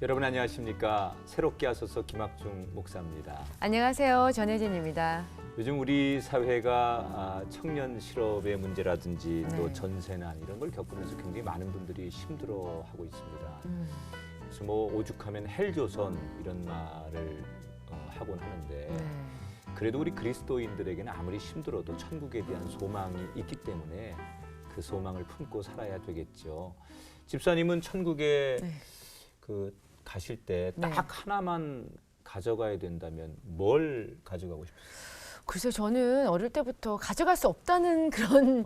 여러분 안녕하십니까? 새롭게 하소서 김학중 목사입니다. 안녕하세요. 전혜진입니다. 요즘 우리 사회가 청년 실업의 문제라든지 또 네. 전세난 이런 걸 겪으면서 굉장히 많은 분들이 힘들어하고 있습니다. 그래서 뭐 오죽하면 헬조선 이런 말을 하곤 하는데 네. 그래도 우리 그리스도인들에게는 아무리 힘들어도 천국에 대한 소망이 있기 때문에 그 소망을 품고 살아야 되겠죠. 집사님은 천국에 네. 가실 때 딱 네. 하나만 가져가야 된다면 뭘 가져가고 싶으세요? 글쎄 저는 어릴 때부터 가져갈 수 없다는 그런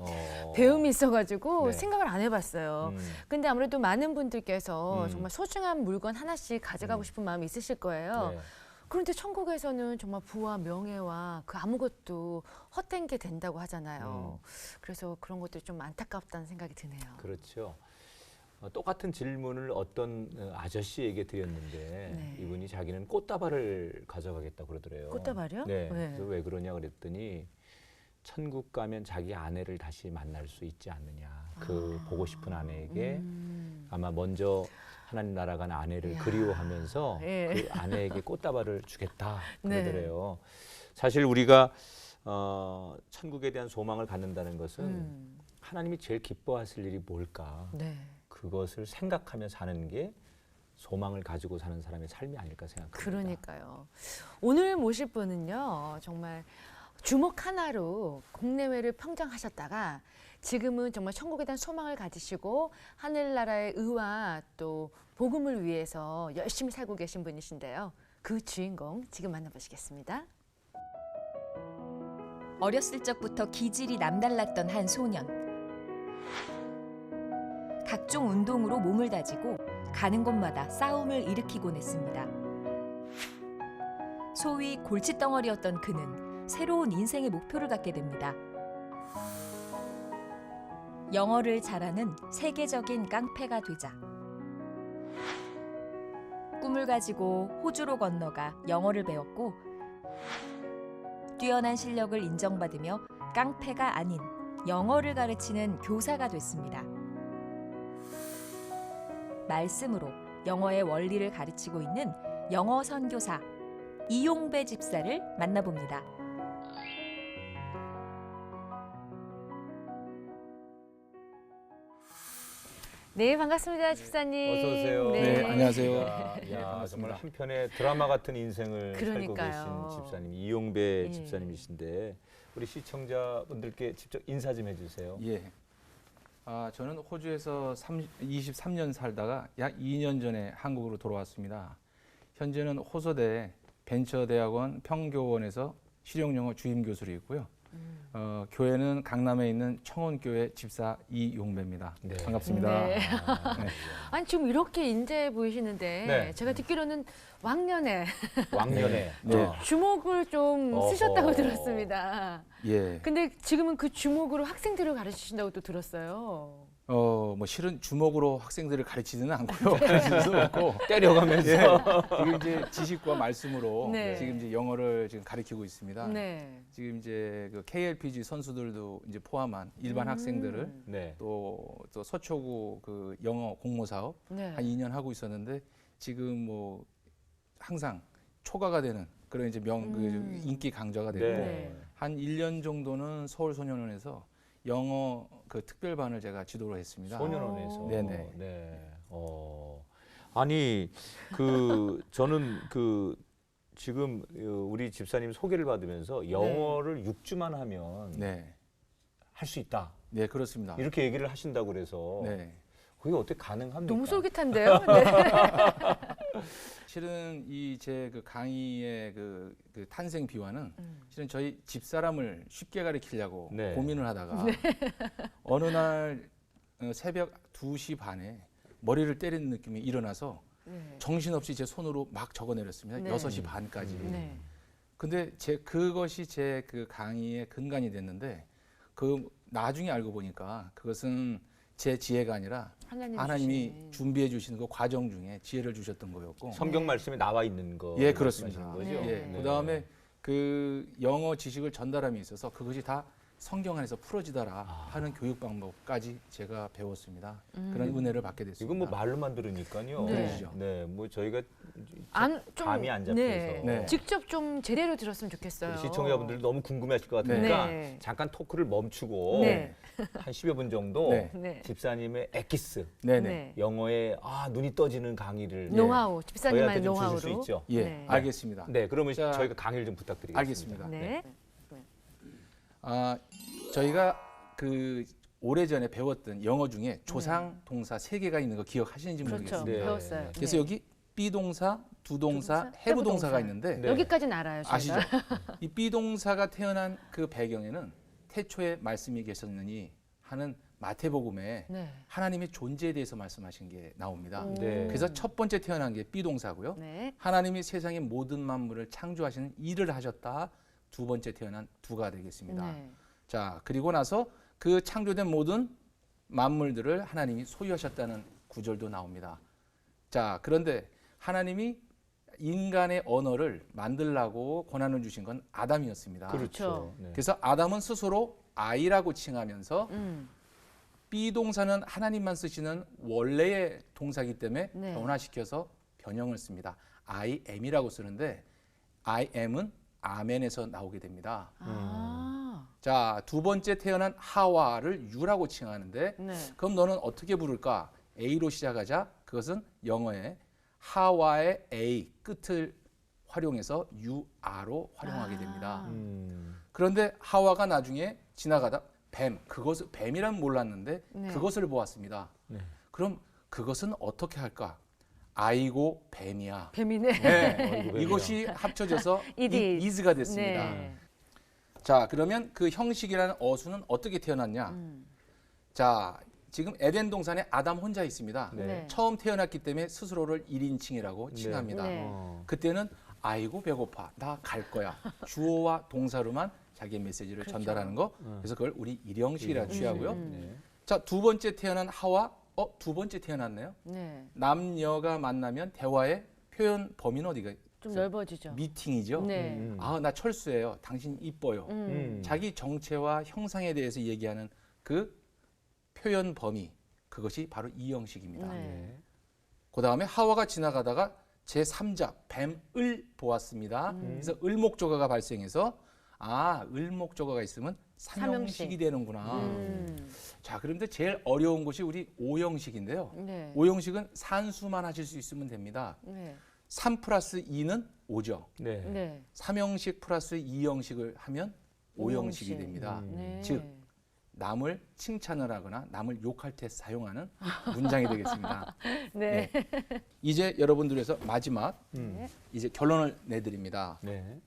배움이 있어가지고 네. 생각을 안 해봤어요. 근데 아무래도 많은 분들께서 정말 소중한 물건 하나씩 가져가고 싶은 마음이 있으실 거예요. 네. 그런데 천국에서는 정말 부와 명예와 그 아무것도 헛된 게 된다고 하잖아요. 그래서 그런 것들이 좀 안타깝다는 생각이 드네요. 그렇죠. 똑같은 질문을 어떤 아저씨에게 드렸는데 네. 이분이 자기는 꽃다발을 가져가겠다고 그러더래요. 꽃다발이요? 네. 네. 그래서 왜 그러냐 그랬더니 천국 가면 자기 아내를 다시 만날 수 있지 않느냐. 그 보고 싶은 아내에게 아마 먼저 하나님 나라 간 아내를 이야. 그리워하면서 예. 그 아내에게 꽃다발을 주겠다 네. 그러더래요. 사실 우리가 천국에 대한 소망을 갖는다는 것은 하나님이 제일 기뻐하실 일이 뭘까? 네. 그것을 생각하며 사는 게 소망을 가지고 사는 사람의 삶이 아닐까 생각합니다. 그러니까요. 오늘 모실 분은요, 정말 주먹 하나로 국내외를 평정하셨다가 지금은 정말 천국에 대한 소망을 가지시고 하늘나라의 의와 또 복음을 위해서 열심히 살고 계신 분이신데요. 그 주인공 지금 만나보시겠습니다. 어렸을 적부터 기질이 남달랐던 한 소년. 각종 운동으로 몸을 다지고 가는 곳마다 싸움을 일으키곤 했습니다. 소위 골칫덩어리였던 그는 새로운 인생의 목표를 갖게 됩니다. 영어를 잘하는 세계적인 깡패가 되자. 꿈을 가지고 호주로 건너가 영어를 배웠고 뛰어난 실력을 인정받으며 깡패가 아닌 영어를 가르치는 교사가 됐습니다. 말씀으로 영어의 원리를 가르치고 있는 영어 선교사 이용배 집사를 만나봅니다. 네, 반갑습니다, 집사님. 어서 오세요. 네, 안녕하세요. 야, 반갑습니다. 정말 한편의 드라마 같은 인생을 그러니까요. 살고 계신 집사님 이용배 예. 집사님이신데 우리 시청자분들께 직접 인사 좀 해주세요. 예. 저는 호주에서 23년 살다가 약 2년 전에 한국으로 돌아왔습니다. 현재는 호서대 벤처대학원 평교원에서 실용영어 주임 교수로 있고요. 교회는 강남에 있는 청원교회 집사 이용배입니다. 네. 반갑습니다. 네. 네. 아니 지금 이렇게 인재해 보이시는데 네. 제가 듣기로는 왕년에 왕년에 네. 주목을 좀 어허. 쓰셨다고 들었습니다. 예. 근데 지금은 그 주목으로 학생들을 가르치신다고 또 들었어요. 뭐 실은 주먹으로 학생들을 가르치지는 않고요. 가르칠 수 없고 때려가면서 지금 이제 지식과 말씀으로 네. 지금 이제 영어를 지금 가르치고 있습니다. 네. 지금 이제 그 KLPG 선수들도 이제 포함한 일반 학생들을 네. 또 서초구 그 영어 공모 사업 네. 한 2년 하고 있었는데 지금 뭐 항상 초과가 되는 그런 이제 그 인기 강자가 됐고 네. 한 1년 정도는 서울소년원에서 영어 그 특별반을 제가 지도를 했습니다. 소년원에서. 네네. 네. 아니 저는 지금 우리 집사님 소개를 받으면서 영어를 6주만 하면 네, 할 수 있다. 네 그렇습니다. 이렇게 얘기를 하신다고 그래서 네, 그게 어떻게 가능합니까? 너무 솔깃한데요? 네. 실은 이 제 그 강의의 그 탄생 비화는 실은 저희 집사람을 쉽게 가르치려고 네. 고민을 하다가 어느 날 새벽 2시 반에 머리를 때리는 느낌이 일어나서 네. 정신없이 제 손으로 막 적어내렸습니다. 네. 6시 반까지. 네. 근데 그것이 제 그 강의의 근간이 됐는데 그 나중에 알고 보니까 그것은 제 지혜가 아니라 하나님이 주신. 준비해 주시는 그 과정 중에 지혜를 주셨던 거였고. 성경 말씀에 나와 있는 거. 예, 그렇습니다. 말씀하시는 거죠? 네. 예, 그다음에 그 영어 지식을 전달함에 있어서 그것이 다 성경 안에서 풀어지더라 하는 교육 방법까지 제가 배웠습니다. 그런 은혜를 받게 됐습니다. 이건 뭐 말로만 들으니까요. 네. 네, 뭐 저희가 좀, 감이 안 잡혀서 네. 네. 직접 좀 제대로 들었으면 좋겠어요. 우리 시청자분들 너무 궁금해하실 것 같으니까 네. 잠깐 토크를 멈추고 네. 한 10여 분 정도 네. 네. 집사님의 엑기스 네네. 네. 영어에 눈이 떠지는 강의를 노하우, 집사님만의 저희한테 좀 주실 수 노하우로. 있죠? 예, 네. 알겠습니다. 네, 그러면 자, 저희가 강의를 좀 부탁드리겠습니다. 알겠습니다. 네. 저희가 그 오래전에 배웠던 영어 중에 조상 동사 3개가 있는 거 기억하시는지 그렇죠. 모르겠습니다. 네. 배웠어요. 그래서 네. 여기 비동사, 두동사, 두동사, 해부동사가 해부동사. 있는데 네. 여기까지는 알아요. 저희가. 아시죠? 이 비동사가 태어난 그 배경에는 태초에 말씀이 계셨느니 하는 마태복음에 네. 하나님의 존재에 대해서 말씀하신 게 나옵니다. 오. 네. 그래서 첫 번째 태어난 게 비동사고요. 네. 하나님이 세상의 모든 만물을 창조하시는 일을 하셨다. 두 번째 태어난 두가 되겠습니다. 네. 자, 그리고 나서 그 창조된 모든 만물들을 하나님이 소유하셨다는 구절도 나옵니다. 자, 그런데 하나님이 인간의 언어를 만들라고 권한을 주신 건 아담이었습니다. 그렇죠. 네. 그래서 아담은 스스로 I라고 칭하면서 음. 비동사는 하나님만 쓰시는 원래의 동사이기 때문에 네. 변화시켜서 변형을 씁니다. I am이라고 쓰는데 I am은 아멘에서 나오게 됩니다. 아. 자, 두 번째 태어난 하와를 유라고 칭하는데 네. 그럼 너는 어떻게 부를까? A로 시작하자 그것은 영어에 하와의 A 끝을 활용해서 유아로 활용하게 됩니다. 그런데 하와가 나중에 지나가다 그것을 뱀이란 몰랐는데 네. 그것을 보았습니다. 네. 그럼 그것은 어떻게 할까? 아이고 뱀이야. 뱀이네. 네, 뱀이야. 이것이 합쳐져서 It is. 이즈가 됐습니다. 네. 자, 그러면 그 형식이라는 어수는 어떻게 태어났냐? 자, 지금 에덴 동산에 아담 혼자 있습니다. 네. 네. 처음 태어났기 때문에 스스로를 1인칭이라고 칭합니다. 네. 그때는 아이고 배고파 나 갈 거야 주어와 동사로만 자기의 메시지를 그렇죠. 전달하는 거. 그래서 그걸 우리 일형식이라 취하고요. 네. 자, 두 번째 태어난 하와 두 번째 태어났네요. 네. 남녀가 만나면 대화의 표현 범위는 어디가? 좀 넓어지죠. 미팅이죠. 네. 나 철수예요. 당신 이뻐요. 자기 정체와 형상에 대해서 얘기하는 그 표현 범위 그것이 바로 이 형식입니다. 네. 그 다음에 하와가 지나가다가 제3자 뱀을 보았습니다. 그래서 을목조가가 발생해서 을목조가가 있으면 삼형식이 되는구나. 자, 그런데 제일 어려운 것이 우리 오형식인데요. 네. 오형식은 산수만 하실 수 있으면 됩니다. 네. 3 플러스 2는 5죠. 네. 네. 3형식 플러스 2형식을 하면 오형식이 오형식. 됩니다. 네. 즉, 남을 칭찬을 하거나 남을 욕할 때 사용하는 문장이 되겠습니다. 네. 이제 여러분들에서 마지막 음. 이제 결론을 내드립니다. 네.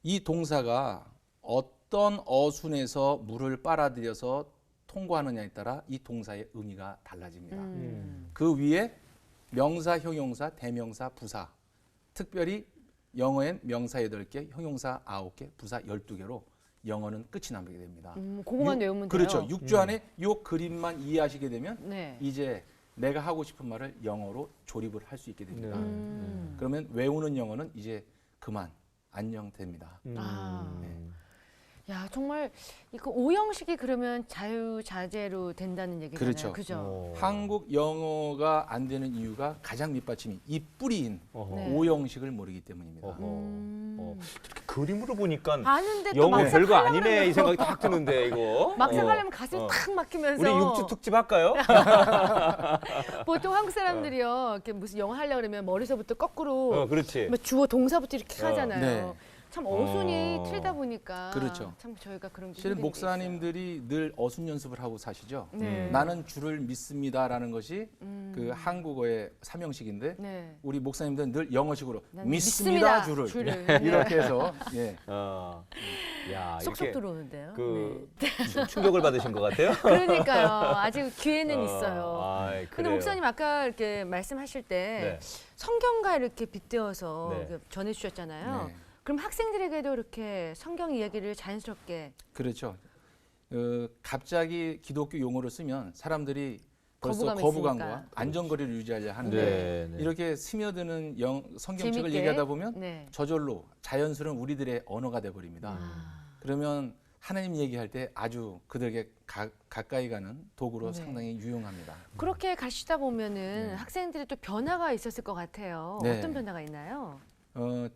이 동사가 어떤 어순에서 물을 빨아들여서 통과하느냐에 따라 이 동사의 의미가 달라집니다. 그 위에 명사, 형용사, 대명사, 부사. 특별히 영어엔 명사 8개, 형용사 9개, 부사 12개로 영어는 끝이 나게 됩니다. 그거만 외우면 돼요. 그렇죠. 6주 안에 이 그림만 이해하시게 되면 네. 이제 내가 하고 싶은 말을 영어로 조립을 할 수 있게 됩니다. 네. 그러면 외우는 영어는 이제 그만 안녕됩니다. 야, 정말 이거 오형식이 그러면 자유자재로 된다는 얘기잖아요. 그렇죠. 그죠? 한국 영어가 안 되는 이유가 가장 밑받침이 이 뿌리인 어허. 네. 오형식을 모르기 때문입니다. 어허. 저렇게 그림으로 보니까 아는데 또 영어 막상 별거 하려고 아니네 그러면 이 생각이 딱 드는데 이거. 막상 하려면 가슴이 어. 탁 막히면서 우리 6주 특집 할까요? 보통 한국 사람들이요 이렇게 무슨 영어 하려고 그러면 머리서부터 거꾸로 그렇지. 뭐 주어 동사부터 이렇게 하잖아요. 네. 참 어순이 틀다 보니까 그렇죠. 참 저희가 그런 게 실은 힘든 게 목사님들이 늘 어순 연습을 하고 사시죠. 있어요. 네. 나는 주를 믿습니다라는 것이 그 한국어의 삼형식인데 네. 우리 목사님들은 늘 영어식으로 난 믿습니다 주를 이렇게 해서 예. 야, 쏙쏙 이렇게 들어오는데요. 그 충격을 받으신 것 같아요. 네. 그러니까요. 아직 기회는 있어요. 아이, 근데 그래요. 목사님 아까 이렇게 말씀하실 때 네. 성경과 이렇게 빗대어서 네. 이렇게 전해주셨잖아요. 네. 그럼 학생들에게도 이렇게 성경 이야기를 자연스럽게 그렇죠. 갑자기 기독교 용어를 쓰면 사람들이 벌써 거부감이 거부감과 있으니까. 안전거리를 유지하려 하는데 네, 네. 이렇게 스며드는 성경책을 재밌게. 얘기하다 보면 네. 저절로 자연스러운 우리들의 언어가 돼버립니다. 그러면 하나님 얘기할 때 아주 그들에게 가까이 가는 도구로 네. 상당히 유용합니다. 그렇게 가시다 보면은 네. 학생들이 또 변화가 있었을 것 같아요. 네. 어떤 변화가 있나요?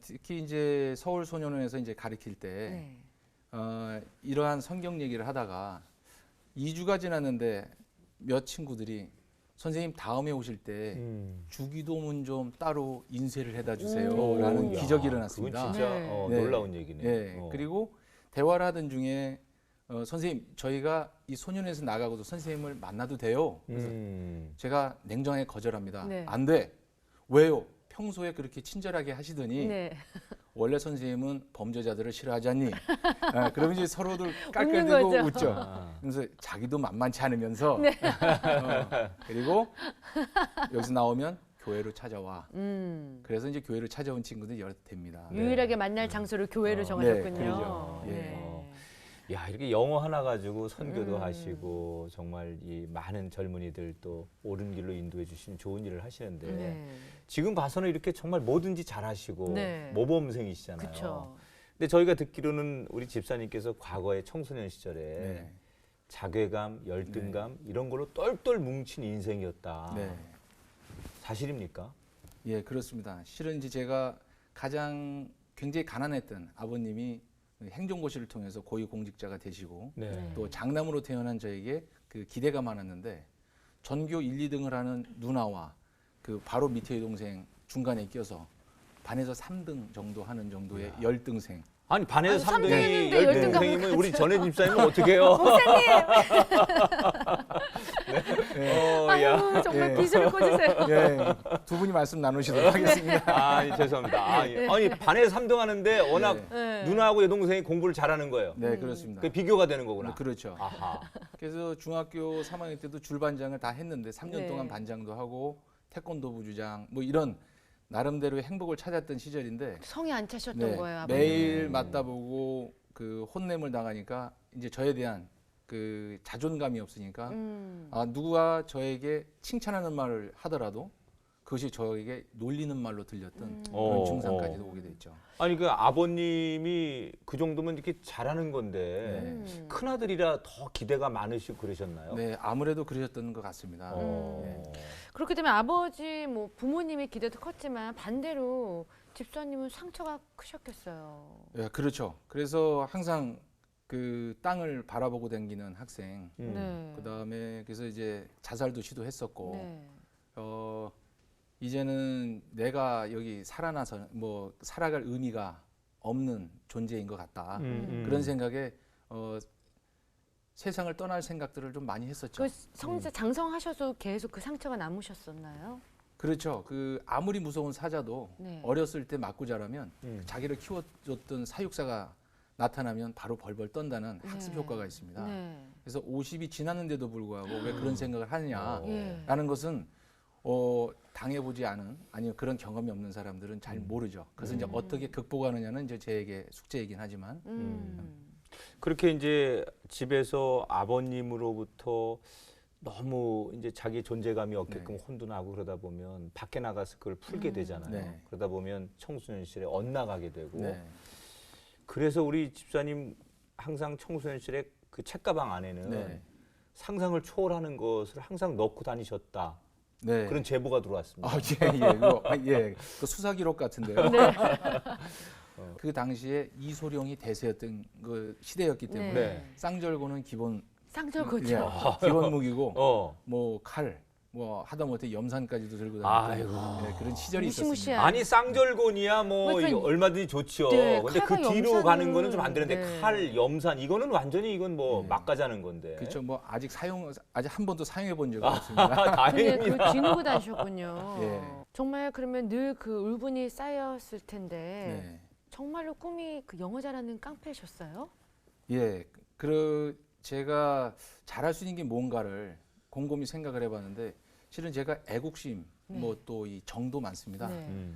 특히 이제 서울 소년원에서 이제 가르칠 때 네. 이러한 성경 얘기를 하다가 2주가 지났는데 몇 친구들이 선생님 다음에 오실 때 주기도문 좀 따로 인쇄를 해다 주세요라는 야, 기적이 일어났습니다. 그건 진짜 네. 네. 놀라운 얘기네. 네. 그리고 대화를 하던 중에 선생님 저희가 이 소년에서 나가고도 선생님을 만나도 돼요. 그래서 제가 냉정하게 거절합니다. 네. 안 돼. 왜요? 평소에 그렇게 친절하게 하시더니 네. 원래 선생님은 범죄자들을 싫어하지 않니? 그러면 이제 서로들 웃는 깔깔대고 거죠. 웃죠. 아. 그래서 자기도 만만치 않으면서 네. 그리고 여기서 나오면 교회로 찾아와. 음. 그래서 이제 교회를 찾아온 친구들이 여러 됩니다. 유일하게 만날 장소를 교회로 정하셨군요. 네, 그러죠. 네. 야, 이렇게 영어 하나 가지고 선교도 음. 하시고 정말 이 많은 젊은이들 또 옳은 길로 인도해 주시는 좋은 일을 하시는데 네. 지금 봐서는 이렇게 정말 뭐든지 잘하시고 네. 모범생이시잖아요. 그렇죠. 근데 저희가 듣기로는 우리 집사님께서 과거에 청소년 시절에 네. 자괴감, 열등감 이런 걸로 똘똘 뭉친 인생이었다. 네. 사실입니까? 예, 그렇습니다. 실은 이제 제가 가장 굉장히 가난했던 아버님이 행정고시를 통해서 고위공직자가 되시고 네. 또 장남으로 태어난 저에게 그 기대가 많았는데 전교 1, 2등을 하는 누나와 그 바로 밑에 동생 중간에 껴서 반에서 3등 정도 하는 정도의 열등생. 아니 반에서 아니, 3등이 삼등인데 열등감을 10등이면 우리 전혜 집사님은 어떻게 해요? 아유, 정말 예. 기술을 꽂으세요. 예, 두 분이 말씀 나누시도록 하겠습니다. 아, 죄송합니다. 아니 반에서 3등 하는데 워낙 네. 누나하고 여동생이 공부를 잘하는 거예요. 네, 그렇습니다. 그 비교가 되는 거구나. 그렇죠. 아하. 그래서 중학교 3학년 때도 줄반장을 다 했는데 3년 네. 동안 반장도 하고 태권도 부주장 뭐 이런 나름대로의 행복을 찾았던 시절인데 성이 안 차셨던 네, 거예요, 아버님. 매일 맞다 보고 그 혼냄을 당하니까 이제 저에 대한 그 자존감이 없으니까 누가 저에게 칭찬하는 말을 하더라도 그것이 저에게 놀리는 말로 들렸던 그런 증상까지도 오게 됐죠. 아니 그 아버님이 그 정도면 이렇게 잘하는 건데 큰 아들이라 더 기대가 많으시고 그러셨나요? 네, 아무래도 그러셨던 것 같습니다. 어. 그렇게 되면 아버지, 뭐 부모님의 기대도 컸지만 반대로 집사님은 상처가 크셨겠어요. 네, 그렇죠. 그래서 항상 그 땅을 바라보고 다니는 학생, 네. 그 다음에 그래서 이제 자살도 시도했었고, 네. 이제는 내가 여기 살아나서 뭐 살아갈 의미가 없는 존재인 것 같다. 그런 생각에 세상을 떠날 생각들을 좀 많이 했었죠. 그 장성하셔서 계속 그 상처가 남으셨었나요? 그렇죠. 그 아무리 무서운 사자도 네. 어렸을 때 맞고 자라면 자기를 키워줬던 사육사가 나타나면 바로 벌벌 떤다는 학습 네. 효과가 있습니다. 네. 그래서 50이 지났는데도 불구하고 왜 그런 생각을 하느냐라는 예. 것은 당해보지 않은 아니면 그런 경험이 없는 사람들은 잘 모르죠. 그래서 이제 어떻게 극복하느냐는 이제 제에게 숙제이긴 하지만 그렇게 이제 집에서 아버님으로부터 너무 이제 자기 존재감이 없게끔 네. 혼돈하고 그러다 보면 밖에 나가서 그걸 풀게 되잖아요. 네. 그러다 보면 청소년 시절에 엇나가게 되고 네. 그래서 우리 집사님 항상 청소년 시절에 그 책가방 안에는 네. 상상을 초월하는 것을 항상 넣고 다니셨다. 네. 그런 제보가 들어왔습니다. 그 수사 기록 같은데요. 네. 그 당시에 이소룡이 대세였던 그 시대였기 때문에 네. 쌍절곤은 기본 쌍절곤이요. 기본 무기고 어. 뭐 칼, 뭐 하다못해 염산까지도 들고 아이고. 다니고 그런 시절이 있었습니다. 무시무시한. 아니 쌍절곤이야 뭐 그러니까 이거 얼마든지 좋지요. 네, 근데 그 칼과 뒤로 염산은- 가는 거는 좀 안 되는데 네. 칼, 염산 이거는 완전히 이건 뭐 네. 막가자는 건데. 그렇죠. 뭐 아직 한 번도 사용해 본 적은 없습니다. 근데 다행입니다. 그 뒤누고 다니셨군요. 예. 정말 그러면 늘 그 울분이 쌓였을 텐데 네. 정말로 꿈이 그 영어 잘하는 깡패셨어요? 예. 제가 잘할 수 있는 게 뭔가를 곰곰이 생각을 해봤는데 실은 제가 애국심 네. 뭐 또 이 정도 많습니다. 네.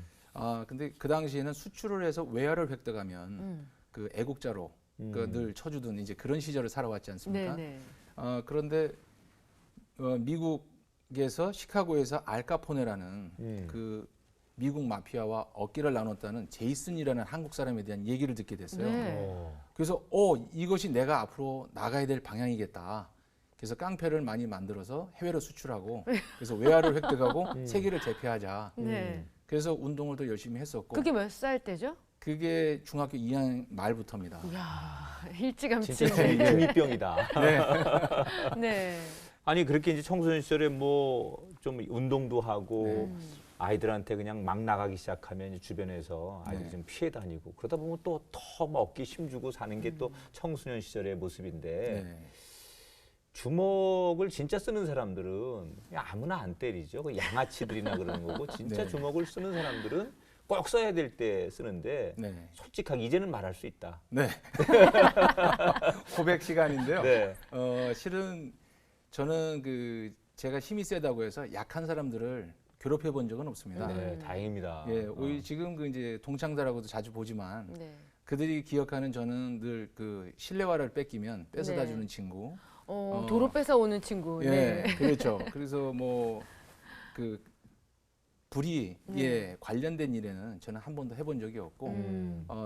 근데 그 당시에는 수출을 해서 외화를 획득하면 그 애국자로 늘 쳐주던 이제 그런 시절을 살아왔지 않습니까? 네네. 그런데 미국 뉴욕에서 시카고에서 알카포네라는 그 미국 마피아와 어깨를 나눴다는 제이슨이라는 한국 사람에 대한 얘기를 듣게 됐어요. 네. 그래서 이것이 내가 앞으로 나가야 될 방향이겠다. 그래서 깡패를 많이 만들어서 해외로 수출하고 그래서 외화를 획득하고 세계를 제패하자. 네. 그래서 운동을 더 열심히 했었고 그게 몇 살 때죠? 그게 중학교 2학년 말부터입니다. 이야, 일찌감치. 진짜 중2병이다. 네. 네. 아니 그렇게 이제 청소년 시절에 뭐 좀 운동도 하고 아이들한테 그냥 막 나가기 시작하면 이제 주변에서 아이들이 네. 좀 피해 다니고 그러다 보면 또 더 어깨 힘주고 사는 게 또 청소년 시절의 모습인데 네. 주먹을 진짜 쓰는 사람들은 그냥 아무나 안 때리죠. 그 양아치들이나 그러는 거고 진짜 네. 주먹을 쓰는 사람들은 꼭 써야 될 때 쓰는데 네. 솔직하게 이제는 말할 수 있다. 네. 고백 시간인데요. 네. 실은 저는 제가 힘이 세다고 해서 약한 사람들을 괴롭혀 본 적은 없습니다. 네, 다행입니다. 예, 오히려 지금 이제 동창들하고도 자주 보지만 네. 그들이 기억하는 저는 늘 실내화를 뺏기면 뺏어다 네. 주는 친구. 도로 뺏어 오는 친구. 예, 네. 그렇죠. 그래서 불의에 네. 관련된 일에는 저는 한 번도 해본 적이 없고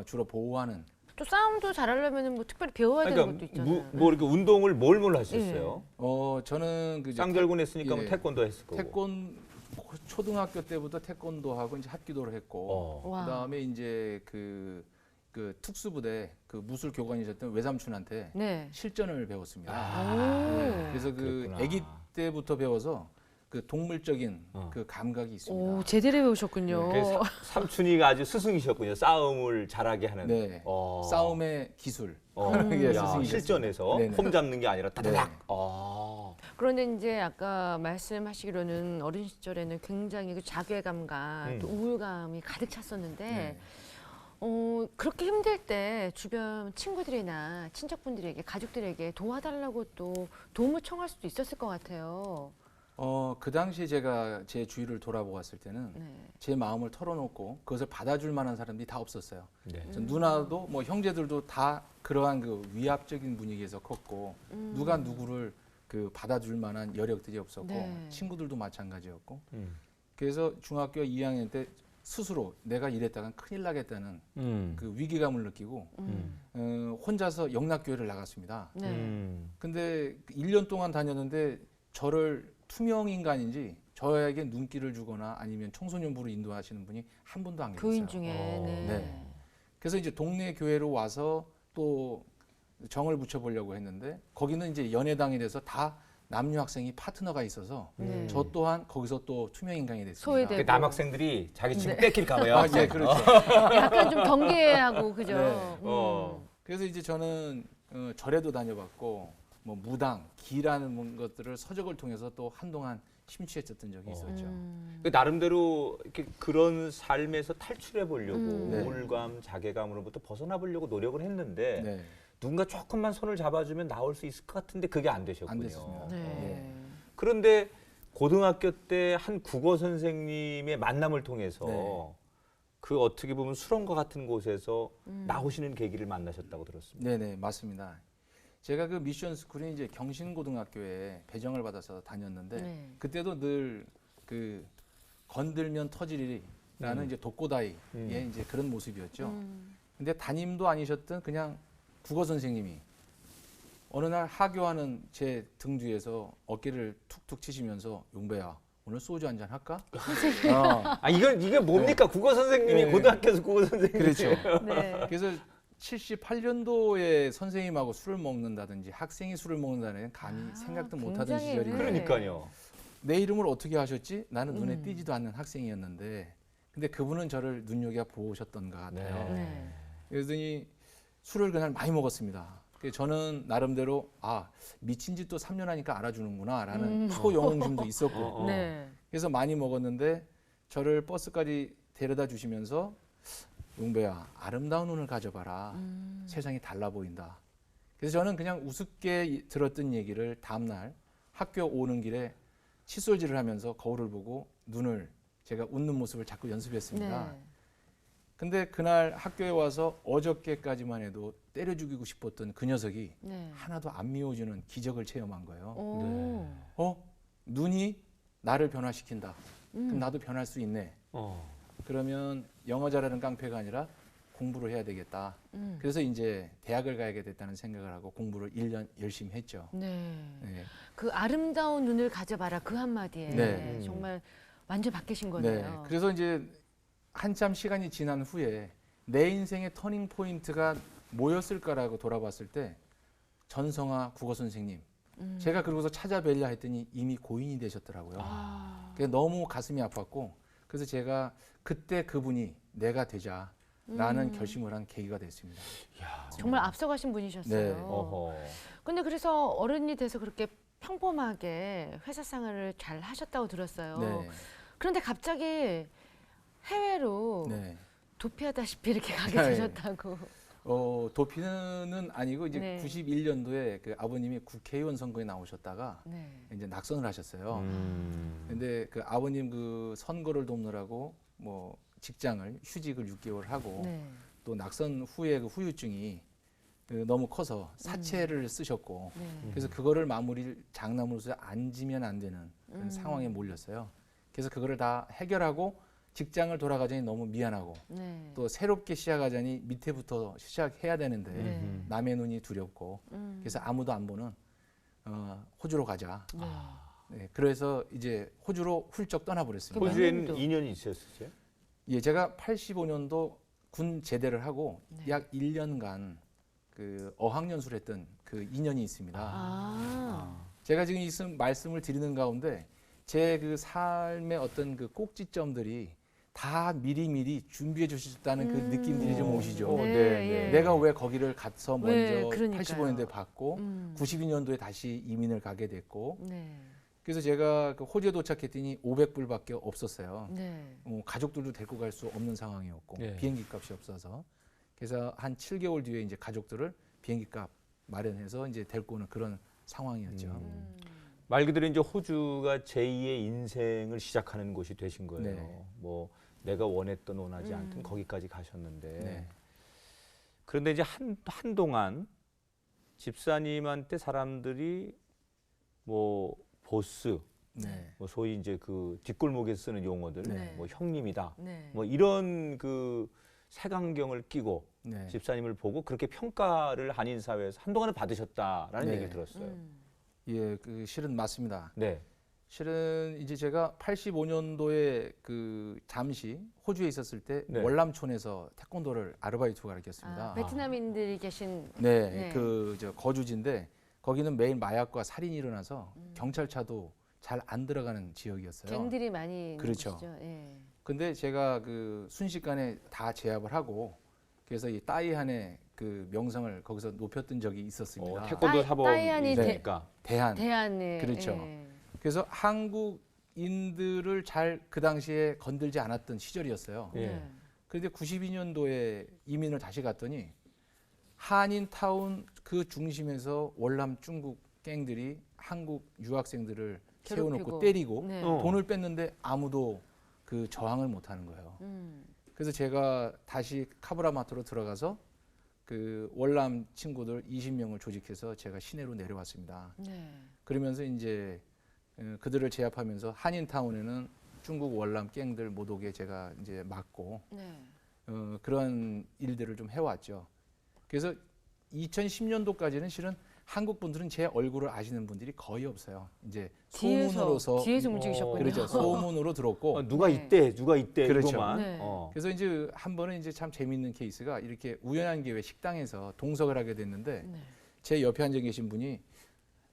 주로 보호하는. 또 싸움도 잘하려면 뭐 특별히 배워야 되는 것도 있잖아요. 뭐 이렇게 운동을 뭘 하셨어요? 저는 쌍절곤 했으니까 뭐 예. 태권도 했을 거고. 초등학교 때부터 태권도 하고 이제 합기도를 했고 와. 그다음에 이제 그 특수부대 무술 교관이셨던 외삼촌한테 네. 실전을 배웠습니다. 오. 네, 그래서 그랬구나. 아기 때부터 배워서 동물적인 감각이 있습니다. 오, 제대로 배우셨군요. 그래서 삼촌이가 아주 스승이셨군요. 싸움을 잘하게 하는. 네. 싸움의 기술. 예, 야, 스승이셨습니다. 실전에서 네네. 홈 잡는 게 아니라 따다닥. 네. 그런데 이제 아까 말씀하시기로는 어린 시절에는 굉장히 그 자괴감과 또 우울감이 가득 찼었는데 네. 그렇게 힘들 때 주변 친구들이나 친척분들에게 가족들에게 도와달라고 또 도움을 청할 수도 있었을 것 같아요. 그 당시에 제가 제 주위를 돌아보았을 때는 네. 제 마음을 털어놓고 그것을 받아줄 만한 사람들이 다 없었어요. 네. 저 누나도 뭐 형제들도 다 그러한 위압적인 분위기에서 컸고 누가 누구를 받아줄 만한 여력들이 없었고 네. 친구들도 마찬가지였고 그래서 중학교 2학년 때 스스로 내가 이랬다간 큰일 나겠다는 위기감을 느끼고 혼자서 영락교회를 나갔습니다. 네. 근데 1년 동안 다녔는데 저를 투명 인간인지 저에게 눈길을 주거나 아니면 청소년부로 인도하시는 분이 한 분도 안 계셨어요. 교인 중에. 네. 네. 그래서 이제 동네 교회로 와서 또 정을 붙여보려고 했는데 거기는 이제 연애당이라서 다 남녀 학생이 파트너가 있어서 네. 저 또한 거기서 또 투명 인간이 됐습니다. 소외되고. 그 남학생들이 자기 친구 네. 뺏길까 봐요. 예, 그렇죠. 약간 좀 경계하고 그죠. 네. 그래서 이제 저는 절에도 다녀봤고 뭐 무당, 기라는 것들을 서적을 통해서 또 한동안 심취했었던 적이 있었죠. 그 나름대로 이렇게 그런 삶에서 탈출해 보려고 네. 우울감, 자괴감으로부터 벗어나 보려고 노력을 했는데 네, 누군가 조금만 손을 잡아주면 나올 수 있을 것 같은데 그게 안 되셨군요. 안 됐습니다. 네. 그런데 고등학교 때 한 국어 선생님의 만남을 통해서 네. 그 어떻게 보면 수련과 같은 곳에서 나오시는 계기를 만나셨다고 들었습니다. 네네 맞습니다. 제가 미션 스쿨이 이제 경신고등학교에 배정을 받아서 다녔는데 네. 그때도 늘 건들면 터지리라는 이제 독고다이의 이제 그런 모습이었죠. 근데 담임도 아니셨던 그냥 국어 선생님이 어느 날 하교하는 제 등 뒤에서 어깨를 툭툭 치시면서 용배야 오늘 소주 한잔 할까? 이게 뭡니까? 국어 선생님이 네. 고등학교에서 국어 선생님. 그렇죠. 네. 그래서 78년도에 선생님하고 술을 먹는다든지 학생이 술을 먹는다는 감히 생각도 못하던 굉장히, 시절이 네. 그러니까요. 내 이름을 어떻게 하셨지? 나는 눈에 띄지도 않는 학생이었는데 근데 그분은 저를 눈여겨보셨던 것 같아요. 네. 그러더니 술을 그날 많이 먹었습니다. 그래서 저는 나름대로 미친 짓도 3년 하니까 알아주는구나 라는 초영웅심도 있었고 네. 그래서 많이 먹었는데 저를 버스까지 데려다 주시면서 용배야 아름다운 눈을 가져봐라. 세상이 달라 보인다. 그래서 저는 그냥 우습게 들었던 얘기를 다음날 학교 오는 길에 칫솔질을 하면서 거울을 보고 제가 웃는 모습을 자꾸 연습했습니다. 네. 근데 그날 학교에 와서 어저께까지만 해도 때려 죽이고 싶었던 그 녀석이 네. 하나도 안 미워지는 기적을 체험한 거예요. 오. 눈이 나를 변화시킨다. 그럼 나도 변할 수 있네. 그러면 영어 잘하는 깡패가 아니라 공부를 해야 되겠다. 그래서 이제 대학을 가야 됐다는 생각을 하고 공부를 1년 열심히 했죠. 네. 네. 그 아름다운 눈을 가져봐라 그 한마디에 네. 정말 완전 바뀌신 네. 거네요. 그래서 이제 한참 시간이 지난 후에 내 인생의 터닝 포인트가 뭐였을까라고 돌아봤을 때 전성아 국어 선생님. 제가 그러고서 찾아뵈려 했더니 이미 고인이 되셨더라고요. 그게 너무 가슴이 아팠고 그래서 제가 그때 그분이 내가 되자라는 결심을 한 계기가 됐습니다. 정말 앞서가신 분이셨어요. 네. 어허. 근데 그래서 어른이 돼서 그렇게 평범하게 회사 생활을 잘 하셨다고 들었어요. 네. 그런데 갑자기 해외로 네. 도피하다시피 이렇게 가게 네. 되셨다고. 도피는 아니고 이제 네. 91년도에 그 아버님이 국회의원 선거에 나오셨다가 네. 이제 낙선을 하셨어요. 음. 근데 그 아버님 그 선거를 돕느라고 뭐 직장을 휴직을 6개월 하고 네. 또 낙선 후에 그 후유증이 그 너무 커서 사채를 쓰셨고 네. 그래서 그거를 마무리를 장남으로서 안 지면 안 되는 그런 상황에 몰렸어요. 그래서 그거를 다 해결하고 직장을 돌아가자니 너무 미안하고 네. 또 새롭게 시작하자니 밑에부터 시작해야 되는데 네. 남의 눈이 두렵고 그래서 아무도 안 보는 호주로 가자. 네. 네, 그래서 이제 호주로 훌쩍 떠나버렸습니다. 몇 호주에는 년도? 2년이 있었어요? 예, 제가 85년도 군 제대를 하고 네. 약 1년간 그 어학연수를 했던 그 2년이 있습니다. 제가 지금 이 말씀을 드리는 가운데 제 그 삶의 어떤 그 꼭지점들이 다 미리미리 준비해 주셨다는 그 느낌들이 좀 오시죠. 네, 네. 내가 왜 거기를 가서 왜, 먼저 그러니까요. 85년도에 받고 92년도에 다시 이민을 가게 됐고 네. 그래서 제가 그 호주에 도착했더니 500불밖에 없었어요. 네. 가족들도 데리고 갈 수 없는 상황이었고 네. 비행기 값이 없어서 그래서 한 7개월 뒤에 이제 가족들을 비행기 값 마련해서 이제 데리고 오는 그런 상황이었죠. 말 그대로 이제 호주가 제2의 인생을 시작하는 곳이 되신 거예요. 네. 뭐 내가 원했던 원하지 않던 거기까지 가셨는데 네. 그런데 이제 한동안 집사님한테 사람들이 뭐 보스, 네. 뭐 소위 이제 그 뒷골목에 쓰는 용어들, 네. 뭐 형님이다, 네. 뭐 이런 그 색안경을 끼고 네. 집사님을 보고 그렇게 평가를 한인 사회에서 한동안은 받으셨다라는 네. 얘기를 들었어요. 예, 그 실은 맞습니다. 네. 실은 이제 제가 85년도에 그 잠시 호주에 있었을 때 네. 월남촌에서 태권도를 아르바이트로 가르쳤습니다. 베트남인들이 계신 네, 네. 그 저 거주지인데 거기는 매일 마약과 살인이 일어나서 경찰차도 잘 안 들어가는 지역이었어요. 갱들이 많이 있는 그렇죠. 곳이죠. 예. 근데 제가 그 순식간에 다 제압을 하고 그래서 이 따이한의 그 명성을 거기서 높였던 적이 있었습니다. 태권도 따이안이 사범이니까. 대한. 대한에 그렇죠. 예. 그래서 한국인들을 잘 그 당시에 건들지 않았던 시절이었어요. 예. 네. 그런데 92년도에 이민을 다시 갔더니 한인타운 그 중심에서 월남 중국 갱들이 한국 유학생들을 세워놓고 괴롭히고. 때리고 네. 돈을 뺐는데 아무도 그 저항을 못하는 거예요. 그래서 제가 다시 카브라마트로 들어가서 그 월남 친구들 20명을 조직해서 제가 시내로 내려왔습니다. 네. 그러면서 이제 그들을 제압하면서 한인타운에는 중국 월남 갱들 못 오게 제가 이제 막고 네. 그런 일들을 좀 해왔죠. 그래서 2010년도까지는 실은 한국 분들은 제 얼굴을 아시는 분들이 거의 없어요. 이제 소문으로서 뒤에서 움직이셨군요. 그렇죠. 소문으로 들었고 누가 네. 있대, 누가 있대 그렇죠. 이거만. 네. 그래서 이제 한 번은 이제 참 재미있는 케이스가 이렇게 우연한 기회에 식당에서 동석을 하게 됐는데 네. 제 옆에 앉아 계신 분이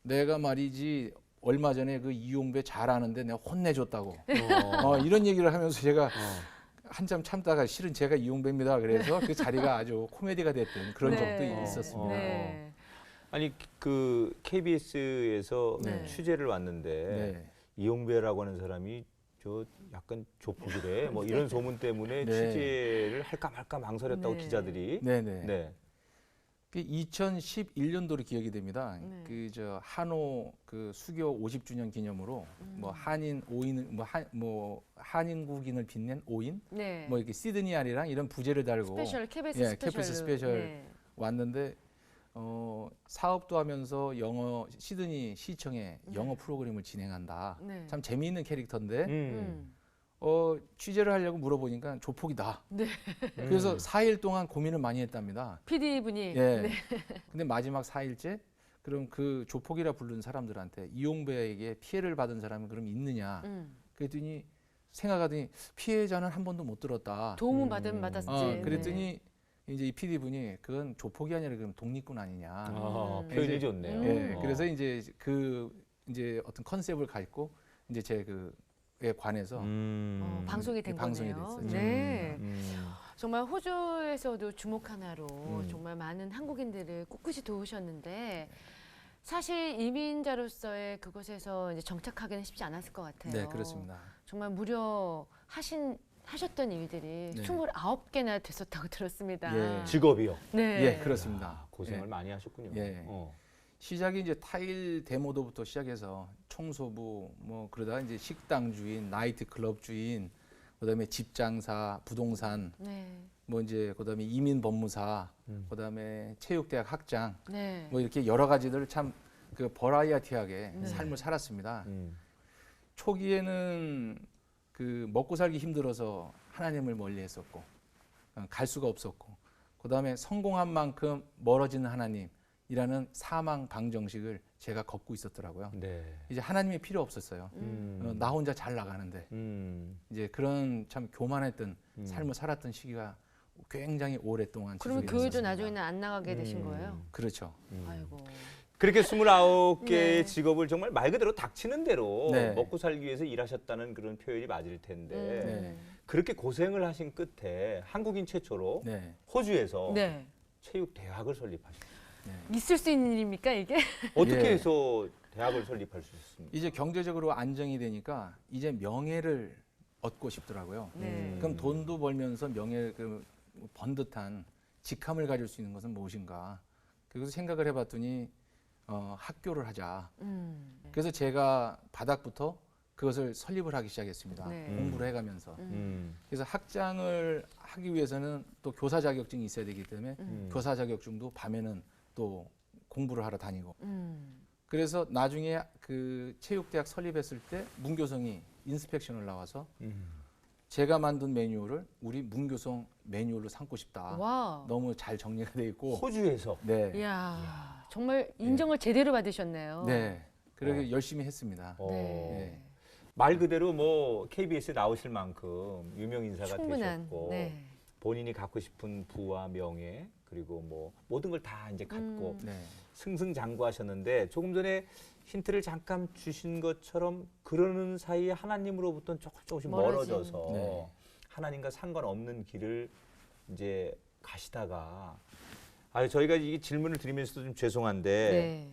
내가 말이지 얼마 전에 그 이용배 잘 아는데 내가 혼내줬다고 이런 얘기를 하면서 제가 한참 참다가 실은 제가 이용배입니다. 그래서 그 자리가 아주 코미디가 됐던 그런 네. 적도 있었습니다. 네. 아니 그 KBS에서 네. 취재를 왔는데 네. 이용배라고 하는 사람이 저 약간 조폭이래 뭐 이런 소문 때문에 네. 취재를 할까 말까 망설였다고 네. 기자들이. 네네. 네. 그 2011년도로 기억이 됩니다. 네. 그 저 한호 그 수교 50주년 기념으로 뭐 한인 5인 뭐 한인국인을 빛낸 5인 네. 뭐 이렇게 시드니 알이랑 이런 부제를 달고 스페셜 KBS 예, 스페셜. KBS 스페셜 왔는데 사업도 하면서 영어 시드니 시청에 영어 프로그램을 진행한다. 네. 참 재미있는 캐릭터인데 음. 취재를 하려고 물어보니까 조폭이다. 네. 그래서 4일 동안 고민을 많이 했답니다. PD 분이 예. 네. 근데 마지막 4일째 그럼 그 조폭이라 부르는 사람들한테 이용배에게 피해를 받은 사람이 그럼 있느냐? 그랬더니 생각하더니 피해자는 한 번도 못 들었다. 도움은 받았지. 그랬더니 이제 이 PD 분이 그건 조폭이 아니라 그럼 독립군 아니냐. 표현이 이제- 좋네요. 예. 그래서 이제 이제 어떤 컨셉을 갖고 이제 제 그에 관해서 방송이 된 방송이 거네요. 됐어요. 네. 정말 호주에서도 주목 하나로 음. 정말 많은 한국인들을 꿋꿋이 도우셨는데 사실 이민자로서의 그곳에서 이제 정착하기는 쉽지 않았을 것 같아요. 네, 그렇습니다. 정말 무려 하셨던 일들이 네. 29개나 됐었다고 들었습니다. 예. 직업이요. 네. 예, 그렇습니다. 아, 고생을 예. 많이 하셨군요. 예. 어. 시작이 이제 타일 데모도부터 시작해서 청소부 뭐 그러다가 이제 식당 주인, 나이트 클럽 주인, 그다음에 집장사, 부동산, 네. 뭐 이제 그다음에 이민 법무사, 그다음에 체육대학 학장, 네. 뭐 이렇게 여러 가지들 참 그 버라이어티하게 네. 삶을 살았습니다. 음. 초기에는 그 먹고 살기 힘들어서 하나님을 멀리했었고 갈 수가 없었고, 그다음에 성공한 만큼 멀어지는 하나님이라는 사망 방정식을 제가 걷고 있었더라고요. 네. 이제 하나님이 필요 없었어요. 나 혼자 잘 나가는데 이제 그런 참 교만했던 삶을 살았던 시기가 굉장히 오랫동안 그러면 지속이 교회도 됐었습니다. 나중에는 안 나가게 되신 거예요? 그렇죠. 아이고. 그렇게 29개의 네. 직업을 정말 말 그대로 닥치는 대로 네. 먹고 살기 위해서 일하셨다는 그런 표현이 맞을 텐데 네. 그렇게 고생을 하신 끝에 한국인 최초로 네. 호주에서 네. 체육대학을 설립하셨어요. 있을 수 있는 일입니까 이게? 어떻게 예. 해서 대학을 설립할 수 있습니까? 이제 경제적으로 안정이 되니까 이제 명예를 얻고 싶더라고요. 네. 그럼 돈도 벌면서 명예 번 듯한 직함을 가질 수 있는 것은 무엇인가? 그래서 생각을 해봤더니 학교를 하자. 그래서 제가 바닥부터 그것을 설립을 하기 시작했습니다. 네. 공부를 해가면서. 음. 그래서 학장을 하기 위해서는 또 교사 자격증이 있어야 되기 때문에 교사 자격증도 밤에는 또 공부를 하러 다니고. 그래서 나중에 그 체육대학 설립했을 때 문교성이 인스펙션을 나와서 제가 만든 매뉴얼을 우리 문교성 매뉴얼로 삼고 싶다. 와. 너무 잘 정리가 돼 있고. 호주에서 네. 이야, 정말 인정을 제대로 받으셨네요. 네. 그렇게 열심히 했습니다. 어. 네. 말 그대로 뭐 KBS에 나오실 만큼 유명 인사가 충분한. 되셨고 네. 본인이 갖고 싶은 부와 명예 그리고 뭐 모든 걸 다 이제 갖고 네. 승승장구하셨는데 조금 전에 힌트를 잠깐 주신 것처럼 그러는 사이에 하나님으로부터 조금씩 멀어진. 멀어져서 네. 하나님과 상관없는 길을 이제 가시다가 저희가 이 질문을 드리면서도 좀 죄송한데 네.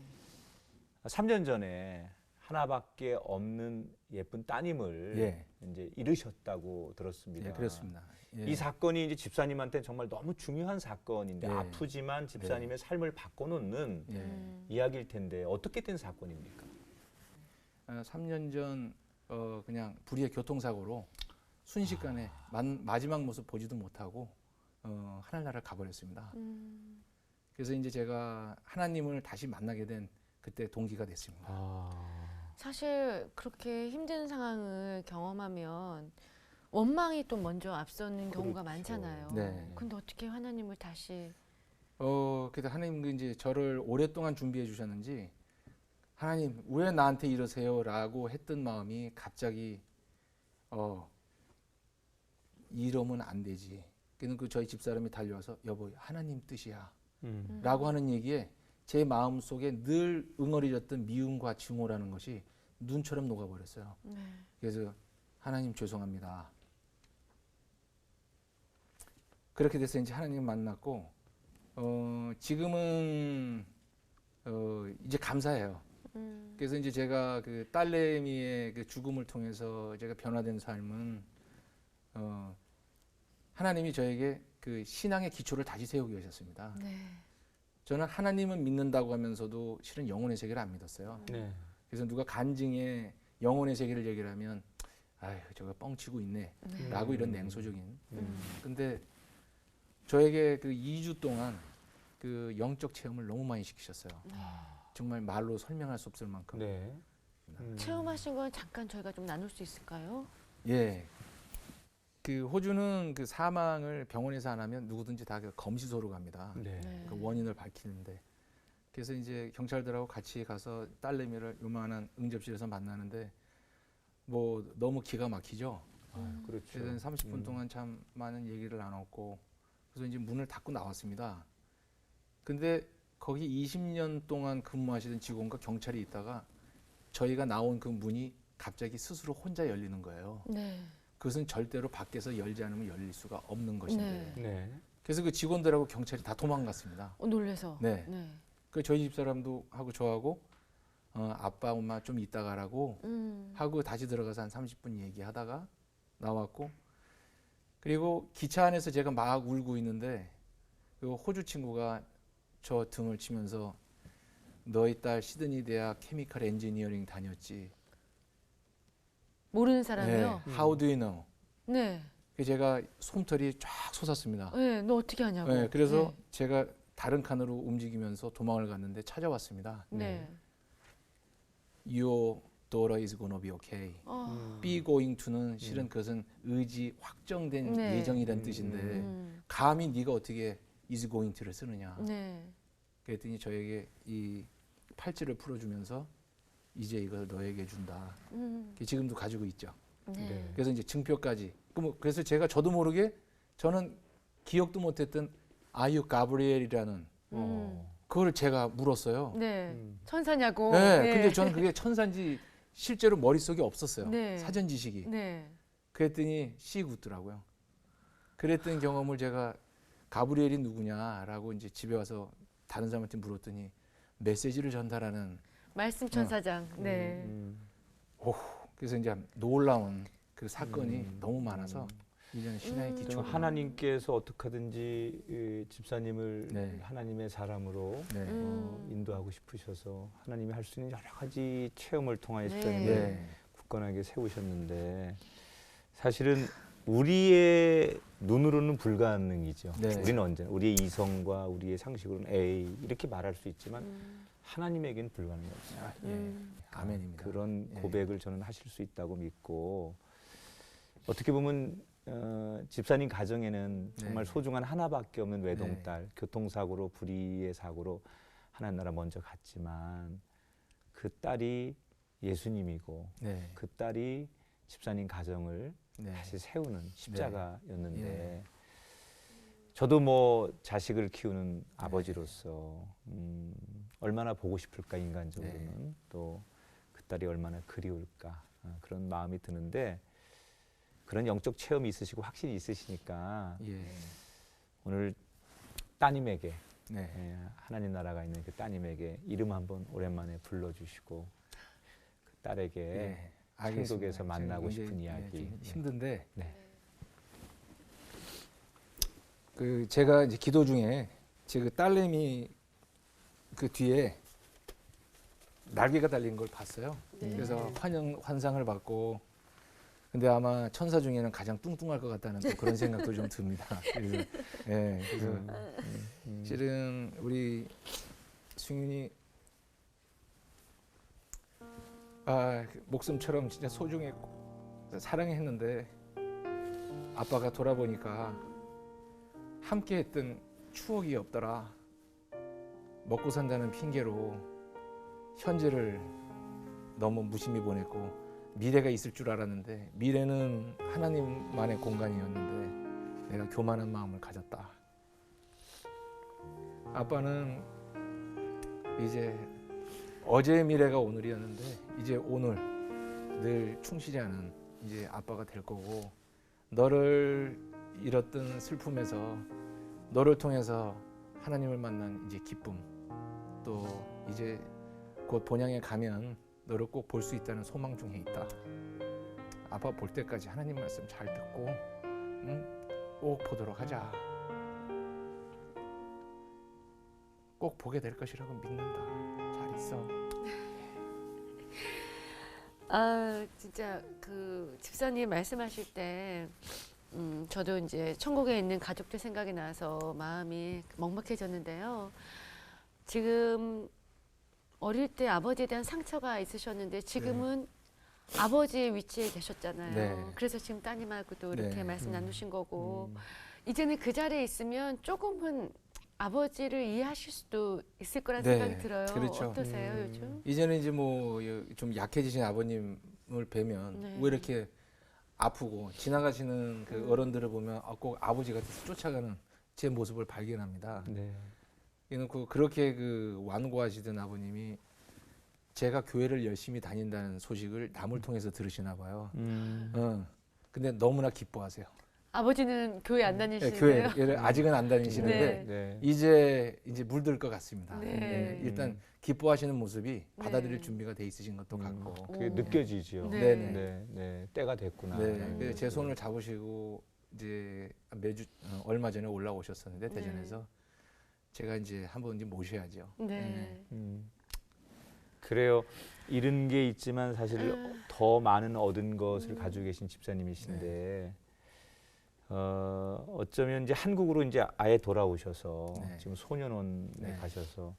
3년 전에 하나밖에 없는 예쁜 따님을 예. 이제 잃으셨다고 들었습니다. 예, 그렇습니다. 예. 이 사건이 이제 집사님한테 정말 너무 중요한 사건인데 예. 아프지만 집사님의 삶을 바꿔놓는 예. 이야기일 텐데 어떻게 된 사건입니까? 3년 전 그냥 불의의 교통사고로 순식간에 마지막 모습 보지도 못하고 하늘나라를 가버렸습니다. 그래서 이제 제가 하나님을 다시 만나게 된 그때 동기가 됐습니다. 사실 그렇게 힘든 상황을 경험하면 원망이 또 먼저 앞서는 경우가 그렇죠. 많잖아요. 네. 근데 어떻게 하나님을 다시 그래서 하나님 이제 저를 오랫동안 준비해 주셨는지 하나님 왜 나한테 이러세요라고 했던 마음이 갑자기 이러면 안 되지. 그래서 저희 집사람이 달려와서 여보 하나님 뜻이야 라고 하는 얘기에 제 마음 속에 늘 응어리졌던 미움과 증오라는 것이 눈처럼 녹아버렸어요. 네. 그래서 하나님 죄송합니다. 그렇게 돼서 이제 하나님 만났고 지금은 이제 감사해요. 그래서 이제 제가 그 딸내미의 그 죽음을 통해서 제가 변화된 삶은 하나님이 저에게 그 신앙의 기초를 다시 세우게 하셨습니다. 네. 저는 하나님은 믿는다고 하면서도 실은 영혼의 세계를 안 믿었어요. 네. 그래서 누가 간증에 영혼의 세계를 얘기를 하면 아휴 저거 뻥치고 있네 라고 이런 냉소적인 근데 저에게 그 2주 동안 그 영적 체험을 너무 많이 시키셨어요. 정말 말로 설명할 수 없을 만큼. 네. 체험하신 건 잠깐 저희가 좀 나눌 수 있을까요? 예. 그 호주는 그 사망을 병원에서 안 하면 누구든지 다 그 검시소로 갑니다. 네. 네. 그 원인을 밝히는데. 그래서 이제 경찰들하고 같이 가서 딸내미를 요만한 응접실에서 만나는데 뭐 너무 기가 막히죠. 그렇죠. 그래서 30분 동안 참 많은 얘기를 나눴고 그래서 이제 문을 닫고 나왔습니다. 근데 거기 20년 동안 근무하시던 직원과 경찰이 있다가 저희가 나온 그 문이 갑자기 스스로 혼자 열리는 거예요. 네. 그것은 절대로 밖에서 열지 않으면 열릴 수가 없는 것인데. 네. 네. 그래서 그 직원들하고 경찰이 다 도망갔습니다. 놀래서. 네. 네. 그 저희 집 사람도 하고 저하고 아빠 엄마 좀 이따 가라고 하고 다시 들어가서 한 30분 얘기하다가 나왔고 그리고 기차 안에서 제가 막 울고 있는데 그 호주 친구가 저 등을 치면서 너희 딸 시드니 대학 케미컬 엔지니어링 다녔지. 모르는 사람이요? 네. How do you know? 네. 그 제가 솜털이 쫙 솟았습니다. 네. 너 어떻게 하냐고. 네, 그래서 제가 다른 칸으로 움직이면서 도망을 갔는데 찾아왔습니다. 네. Your daughter is gonna be okay. Be going to는 실은 그것은 의지 확정된 네. 예정이란 뜻인데 감히 네가 어떻게 is going to를 쓰느냐. 네. 그랬더니 저에게 이 팔찌를 풀어주면서 이제 이걸 너에게 준다. 지금도 가지고 있죠. 네. 그래서 이제 증표까지. 그래서 제가 저도 모르게 저는 기억도 못했던 아유 가브리엘이라는 그거를 제가 물었어요. 네. 음. 천사냐고. 네, 근데 저는 그게 천사인지 실제로 머릿속에 없었어요. 네. 사전 지식이. 네. 그랬더니 씨 웃더라고요. 그랬던 경험을 제가 가브리엘이 누구냐라고 이제 집에 와서 다른 사람한테 물었더니 메시지를 전달하는 말씀 천사장. 네. 그래서 이제 놀라운 그 사건이 너무 많아서 이제는 신앙의 좀 기초가 하나님께서 어떻게 하든지 이 집사님을 네. 하나님의 사람으로 네. 인도하고 싶으셔서 하나님이 할 수 있는 여러 가지 체험을 통하여 네. 집사님을 네. 굳건하게 세우셨는데 사실은 우리의 눈으로는 불가능이죠. 네. 우리는 언제나 우리의 이성과 우리의 상식으로는 에이 이렇게 말할 수 있지만 하나님에게는 불가능합니다. 예. 아멘입니다. 그런 예. 고백을 저는 하실 수 있다고 믿고 어떻게 보면 집사님 가정에는 정말 네. 소중한 하나밖에 없는 외동딸 교통사고로 불의의 사고로 하나님 나라 먼저 갔지만 그 딸이 예수님이고 네. 그 딸이 집사님 가정을 네. 다시 세우는 십자가였는데 예. 저도 뭐 자식을 키우는 아버지로서 얼마나 보고 싶을까 인간적으로는 또 그 딸이 얼마나 그리울까 그런 마음이 드는데 그런 영적 체험이 있으시고 확실히 있으시니까 예. 오늘 따님에게 네. 하나님 나라가 있는 그 따님에게 이름 한번 오랜만에 불러주시고 그 딸에게 예. 천국에서 알겠습니다. 만나고 제가 싶은 이제, 이야기. 좀 힘든데 네. 그 제가 이제 기도 중에 제 그 딸내미 그 뒤에 날개가 달린 걸 봤어요. 네. 그래서 환상을 받고 근데 아마 천사 중에는 가장 뚱뚱할 것 같다는 또 그런 생각도 좀 듭니다. 그래서, 예, 그래서 실은 우리 승윤이 목숨처럼 진짜 소중했고 사랑했는데 아빠가 돌아보니까 함께했던 추억이 없더라. 먹고 산다는 핑계로 현재를 너무 무심히 보냈고 미래가 있을 줄 알았는데 미래는 하나님만의 공간이었는데 내가 교만한 마음을 가졌다. 아빠는 이제 어제의 미래가 오늘이었는데 이제 오늘 늘 충실히 하는 이제 아빠가 될 거고 너를 잃었던 슬픔에서 너를 통해서 하나님을 만난 이제 기쁨 또 이제 곧 본향에 가면 너를 꼭 볼 수 있다는 소망 중에 있다. 아빠 볼 때까지 하나님 말씀 잘 듣고 꼭 보도록 하자. 꼭 보게 될 것이라고 믿는다. 잘 있어. 진짜 그 집사님 말씀하실 때 저도 이제 천국에 있는 가족들 생각이 나서 마음이 먹먹해졌는데요. 지금 어릴 때 아버지에 대한 상처가 있으셨는데 지금은 아버지의 위치에 계셨잖아요. 네. 그래서 지금 따님하고도 이렇게 네. 말씀 나누신 거고 이제는 그 자리에 있으면 조금은 아버지를 이해하실 수도 있을 거란 네. 생각이 들어요. 그렇죠. 어떠세요 요즘? 이제는 이제 뭐 좀 약해지신 아버님을 뵈면 네. 왜 이렇게 아프고 지나가시는 그 어른들을 보면 꼭 아버지 같아서 쫓아가는 제 모습을 발견합니다. 네. 이놓고 그렇게 그 완고하시던 아버님이 제가 교회를 열심히 다닌다는 소식을 남을 통해서 들으시나 봐요. 근데 너무나 기뻐하세요. 아버지는 교회 안 네, 다니시는데요? 교회를 아직은 안 다니시는데 네. 네. 이제 물들 것 같습니다. 네. 네, 일단 기뻐하시는 모습이 받아들일 네. 준비가 돼 있으신 것도 같고. 그게 오. 느껴지죠. 네. 네네. 네, 네. 때가 됐구나. 네, 그래서 제 손을 잡으시고 이제 매주 얼마 전에 올라오셨었는데 네. 대전에서 제가 이제 한번 이제 모셔야죠. 네. 그래요. 잃은 게 있지만 사실 더 많은 얻은 것을 음. 가지고 계신 집사님이신데 어쩌면 이제 한국으로 이제 아예 돌아오셔서 네. 지금 소년원에 네. 가셔서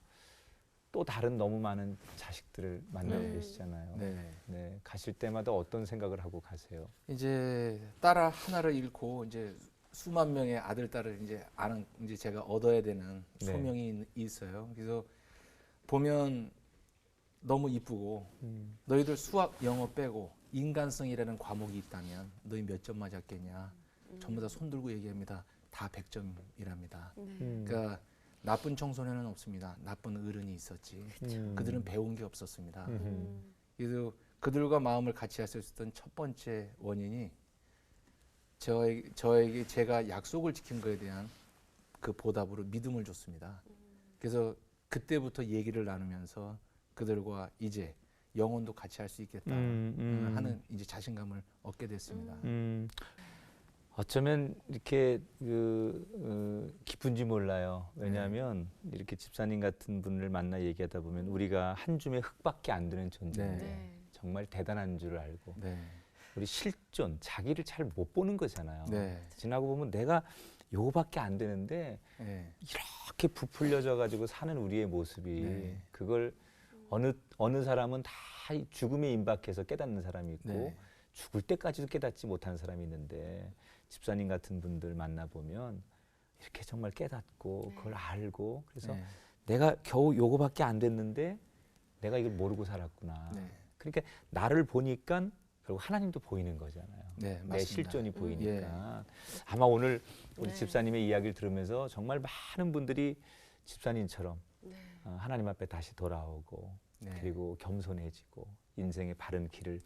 또 다른 너무 많은 자식들을 만나고 네. 계시잖아요. 네. 네, 가실 때마다 어떤 생각을 하고 가세요? 이제 딸 하나를 잃고 이제 수만 명의 아들 딸을 이제 아는 이제 제가 얻어야 되는 네. 소명이 있어요. 그래서 보면 너무 이쁘고 너희들 수학, 영어 빼고 인간성이라는 과목이 있다면 너희 몇 점 맞았겠냐? 전부 다 손들고 얘기합니다. 다 100점이랍니다. 네. 그러니까 나쁜 청소년은 없습니다. 나쁜 어른이 있었지. 그들은 배운 게 없었습니다. 그래서 그들과 마음을 같이 할 수 있었던 첫 번째 원인이 저에게 제가 약속을 지킨 것에 대한 그 보답으로 믿음을 줬습니다. 그래서 그때부터 얘기를 나누면서 그들과 이제 영혼도 같이 할 수 있겠다 하는 이제 자신감을 얻게 됐습니다. 어쩌면 이렇게 기쁜지 몰라요. 왜냐하면 이렇게 집사님 같은 분을 만나 얘기하다 보면 우리가 한 줌의 흙밖에 안 되는 존재인데 네. 정말 대단한 줄 알고 네. 우리 실존, 자기를 잘 못 보는 거잖아요. 네. 지나고 보면 내가 요거밖에 안 되는데 네. 이렇게 부풀려져 가지고 사는 우리의 모습이 네. 그걸 어느 사람은 다 죽음에 임박해서 깨닫는 사람이 있고 네. 죽을 때까지도 깨닫지 못한 사람이 있는데 집사님 같은 분들 만나보면 이렇게 정말 깨닫고 그걸 알고 그래서 네. 내가 겨우 요거밖에 안 됐는데 내가 이걸 모르고 살았구나. 네. 그러니까 나를 보니까 결국 하나님도 보이는 거잖아요. 네, 내 맞습니다. 실존이 보이니까. 아마 오늘 우리 네. 집사님의 이야기를 들으면서 정말 많은 분들이 집사님처럼 네. 하나님 앞에 다시 돌아오고 네. 그리고 겸손해지고 인생의 바른 길을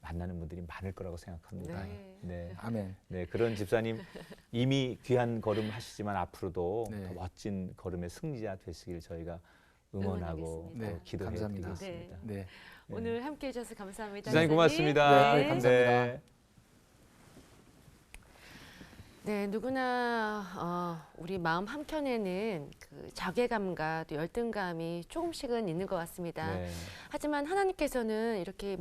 만나는 분들이 많을 거라고 생각합니다. 네. 네. 아멘. 네, 그런 집사님 이미 귀한 걸음 하시지만 앞으로도 네. 더 멋진 걸음의 승리자 되시길 저희가 응원하고 응원하겠습니다. 또 네, 기도해 감사합니다. 드리겠습니다. 네. 네. 오늘 함께 해주셔서 감사합니다. 집사님 목사님. 고맙습니다. 네, 감사합니다. 네, 누구나 우리 마음 한켠에는 그 자괴감과 또 열등감이 조금씩은 있는 것 같습니다. 네. 하지만 하나님께서는 이렇게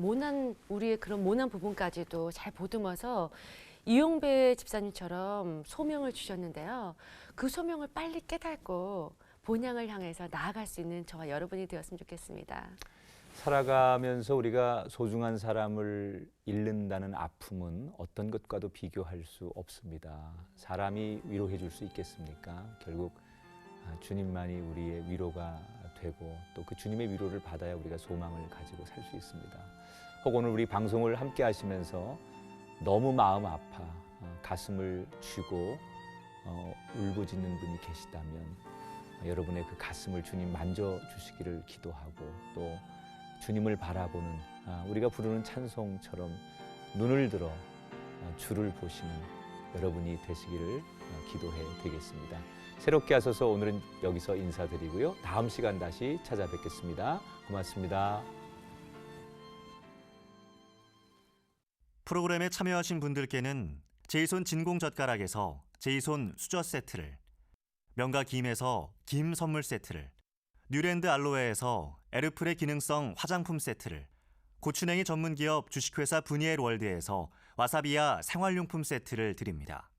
우리의 그런 모난 부분까지도 잘 보듬어서 이용배 집사님처럼 소명을 주셨는데요. 그 소명을 빨리 깨닫고 본향을 향해서 나아갈 수 있는 저와 여러분이 되었으면 좋겠습니다. 살아가면서 우리가 소중한 사람을 잃는다는 아픔은 어떤 것과도 비교할 수 없습니다. 사람이 위로해 줄 수 있겠습니까? 결국 주님만이 우리의 위로가 되고 또 그 주님의 위로를 받아야 우리가 소망을 가지고 살 수 있습니다. 혹 오늘 우리 방송을 함께 하시면서 너무 마음 아파 가슴을 쥐고 울부짖는 분이 계시다면 여러분의 그 가슴을 주님 만져주시기를 기도하고 또 주님을 바라보는 우리가 부르는 찬송처럼 눈을 들어 주를 보시는 여러분이 되시기를 기도해 드리겠습니다. 새롭게 하셔서 오늘은 여기서 인사드리고요. 다음 시간 다시 찾아뵙겠습니다. 고맙습니다. 프로그램에 참여하신 분들께는 제이손 진공젓가락에서 제이손 수저 세트를, 명가 김에서 김 선물 세트를, 뉴랜드 알로에에서 에르플의 기능성 화장품 세트를, 고추냉이 전문기업 주식회사 브니엘 월드에서 와사비야 생활용품 세트를 드립니다.